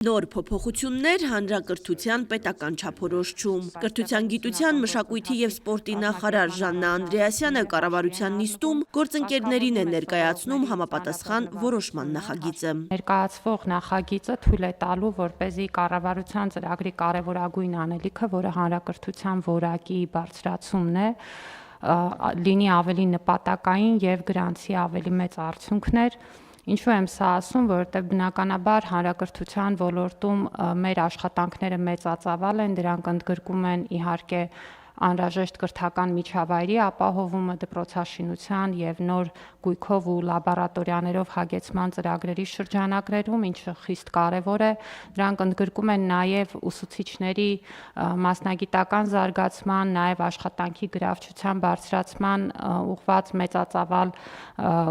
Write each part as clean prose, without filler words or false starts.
Նոր փոփոխություններ հանրակրթության պետական չափորոշչում։ Կրթության, գիտության, մշակույթի և սպորտի նախարար Ժաննա Անդրեասյանը կառավարության նիստում գործընկերներին է ներկայացնում համապատասխան որոշման նախագիծը։ Ներկայացվող նախագիծը թույլ է տալու, որպեսզի կառավարության ծրագրի կարևորագույն անելիքը, որը հանրակրթության որակի բարձրացումն է, լինի ավելի նպատակային և գրանցի ավելի մեծ արդյունքներ։ Ինչու եմ սա ասում, որովհետև բնականաբար հանրակրթության ոլորտում մեր աշխատանքները մեծածավալ են, դրանք ընդգրկում են իհարկե անհրաժեշտ կրթական միջավայրի ապահովումը, դպրոցաշինության և նոր գույքով ու լաբորատորիաներով հագեցման ծրագրերի շրջանակներում, ինչը խիստ կարևոր է։ Դրանք ընդգրկում են նաև ուսուցիչների մասնագիտական զարգացման, նաև աշխատանքի գրավչության բարձրացման ուղղված մեծածավալ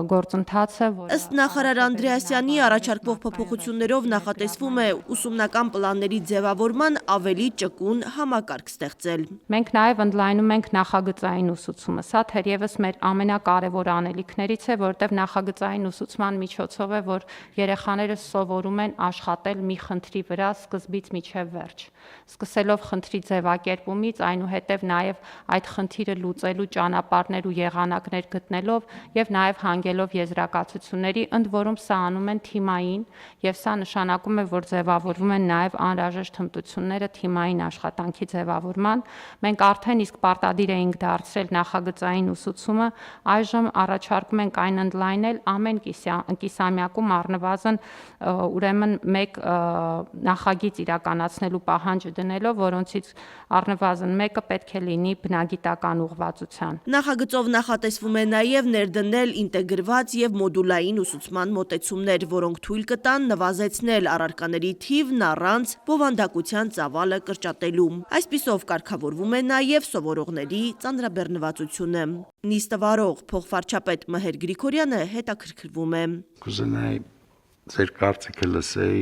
գործընթացը, Ըստ նախարար Անդրեասյանի առաջարկվող փոփոխություններով նախատեսվում է ուսումնական պլանների ձևավորման ավելի ճկուն համակարգ ստեղծել։ Մենք նաև ընդլայնում ենք նախագծային ուսուցումը։ Սա թերևս մեր ամենակարևոր անելիքներից է, որտեղ նախագծային ուսուցման միջոցով է, որ երեխաները սովորում են աշխատել մի խնդրի վրա սկզբից մինչև վերջ։ Սկսելով խնդրի ձևակերպումից, այնուհետև նաև այդ խնդիրը լուծելու ճանապարհներ ու եղանակներ գտնելով եւ նաև հանգելով եզրակացությունների, ընդ որում սա անում են թիմային, եւ սա նշանակում է, որ ձևավորվում են նաև անհրաժեշտ հմտությունները թիմային աշխատանքի ձևավորման։ Մենք արդեն իսկ պարտադիր էինք դարձրել նախագծային ուսուցումը, այժմ առաջարկում ենք այն ընդլայնել ամեն կիսամյակում առնվազն ուրեմն մեկ նախագիծ իրականացնելու պահանջ դնելով, որոնցից առնվազն մեկը պետք է լինի բնագիտական ուղղվածության։ Նախագծով նախատեսվում է նաև ներդնել ինտեգրված և մոդուլային ուսուցման մոտեցումներ, որոնք թույլ կտան նվազեցնել առարկաների թիվն առանց բովանդակության ծավալը կրճատելու։ Այսպիսով կարգավորվում է նաև սովորողների ծանրաբեռնվածությունը։ Նիստը վարող փոխվարչապետ Մհեր Գրիգորյանը հետաքրքրվում է։ Կուզենայի ձեր կարծիքը լսեի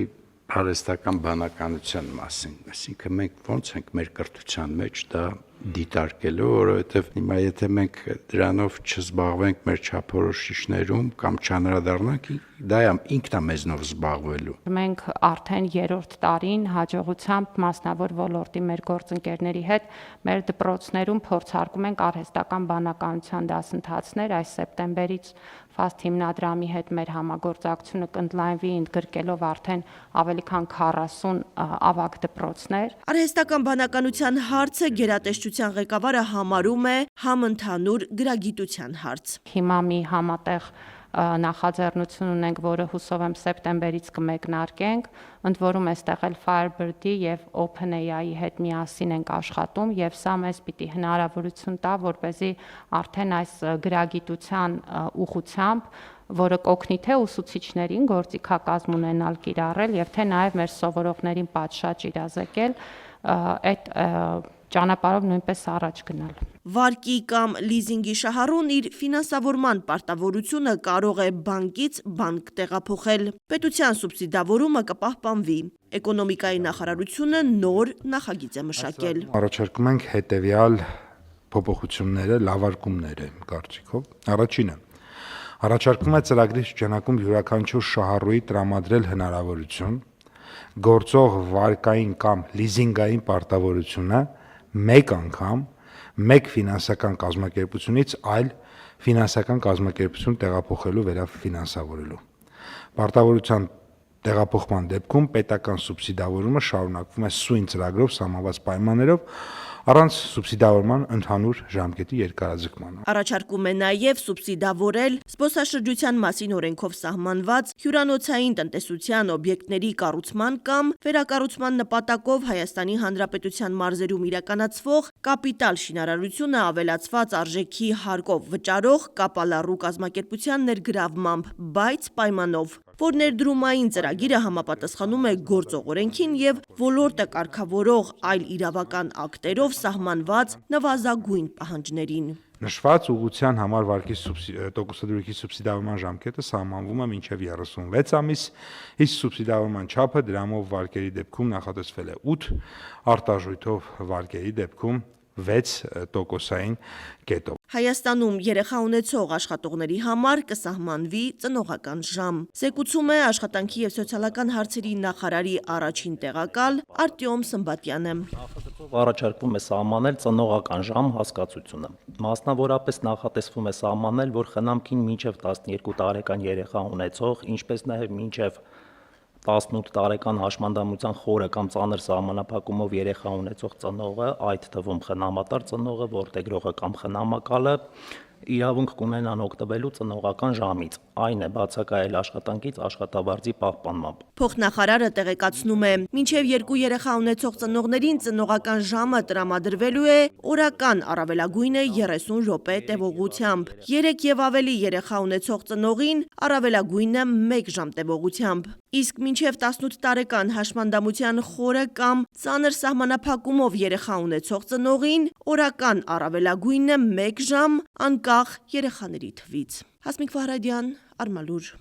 արհեստական բանականության մասին, այսինքն մենք ոնց ենք մեր կրթության մեջ դա դիտարկելու, որովհետև հիմա եթե մենք դրանով չզբաղվենք մեր չափորոշիչներում կամ չանդրադառնանք, դա ինքն է մեզնով զբաղվելու։ Մենք արդեն 3-րդ տարին հաջողությամբ մասնավոր ոլորտի մեր գործընկերների հետ մեր դպրոցներում փորձարկում ենք արհեստական բանականության դասընթացներ, այս սեպտեմբերից FAST հիմնադրամի հետ մեր համագործակցությունը կընդլայնվի, ընդգրկելով արդեն ավելի քան 40 ավագ դպրոցներ։ Արհեստական բանականության հարցը գերատեսչության ղեկավարը համարում է համընդհանուր գրագիտության հարց։ Հիմա մի համատեղ նախաձեռնություն ունենք, որը հուսով եմ սեպտեմբերից կմեկնարկենք, ընդ որում այստեղ էլ Firebird-ի եւ OpenAI-ի հետ միասին ենք աշխատում եւ սա մեզ պիտի հնարավորություն տա, որպեսզի արդեն այս գրագիտության ուղղությամբ, որը կօգնի թե ուսուցիչներին գործիքակազմ ունենալ կիրառել եւ թե նաեւ մեր սովորողներին պատշաճ իրազեկել, այդ ճանապարհով նույնպես առաջ գնալ։ Վարկի կամ լիզինգի շահառուն իր ֆինանսավորման պարտավորությունը կարող է բանկից բանկ տեղափոխել։ Պետության սուբսիդավորումը կպահպանվի։ Էկոնոմիկայի նախարարությունը նոր նախագիծ է մշակել։ Առաջարկում ենք հետևյալ փոփոխությունները, լավարկումները կարծիքով։ Առաջինը առաջարկում է ծրագրի շրջանակում յուրաքանչյուր շահառուի տրամադրել հնարավորություն գործող վարկային կամ լիզինգային պարտավորությունը մեկ անգամ մեկ ֆինանսական կազմակերպությունից այլ ֆինանսական կազմակերպություն տեղափոխելու վերաֆինանսավորելու։ Պարտավորության տեղափոխման դեպքում պետական սուբսիդավորումը շարունակվում է սույն ծրագրով սահմանված պայմաններով առանց սուբսիդավորման ընդհանուր ժամկետի երկարաձգման։ Առաջարկում է նաև սուբսիդավորել զբոսաշրջության մասին օրենքով սահմանված հյուրանոցային տնտեսության օբյեկտների կառուցման կամ վերակառուցման նպատակով Հայաստանի Հանրապետության մարզերում իրականացվող կապիտալ շինարարությունը ավելացված արժեքի հարկով վճարող կապալառու կազմակերպության ներգրավմամբ, բայց պայմանով, որ ներդրումային ծրագիրը համապատասխանում է գործող օրենքին և ոլորտը կարգավորող այլ իրավական ակտերով սահմանված նվազագույն պահանջներին։ Նշված ուղղության համար վարկի տոկոսադրույքի սուբսիդավորման ժամկետը սահմանվում է մինչև 36 ամիս, իսկ սուբսիդավորման չափը դրամով վարկերի դեպքում նախատեսվել է 8, արտաժույթով վարկերի դեպքում 6%-ային կետով։ Հայաստանում երեխա ունեցող աշխատողների համար կսահմանվի ծնողական ժամ։ Զեկուցում է աշխատանքի և սոցիալական հարցերի նախարարի առաջին տեղակալ Արտյոմ Սմբատյանը։ Նախագծով առաջարկվում է սահմանել ծնողական ժամ հասկացությունը։ Մասնավորապես նախատեսվում է սահմանել, որ խնամքին մինչև 12 տարեկան երեխա ունեցող, ինչպես նաև մինչև 18 տարեկան հաշմանդամության խորը կամ ծանր սահմանափակումով երեխա ունեցող ծնողը, այդ թվում խնամատար ծնողը, որդեգրողը կամ խնամակալը, իրավունք կունենան օգտվելու ծնողական ժամից, այն է բացակայել աշխատանքից աշխատավարձի պահպանմամբ։ Փոխնախարարը տեղեկացնում է, մինչև 2 երեխա ունեցող ծնողներին ծնողական ժամը տրամադրվելու է օրական առավելագույնը 30 րոպե տևողությամբ, 3 և ավելի երեխա ունեցող ծնողին առավելագույնը 1 ժամ տևողությամբ, իսկ մինչև 18 տարեկան հաշմանդամության խորը կամ ծանր սահմանափակումով երեխա ունեցող ծնողին օրական առավելագույնը 1 ժամ անկախ երեխաների թվից։ Հասմիկ Վահրադյան, Արմալուր։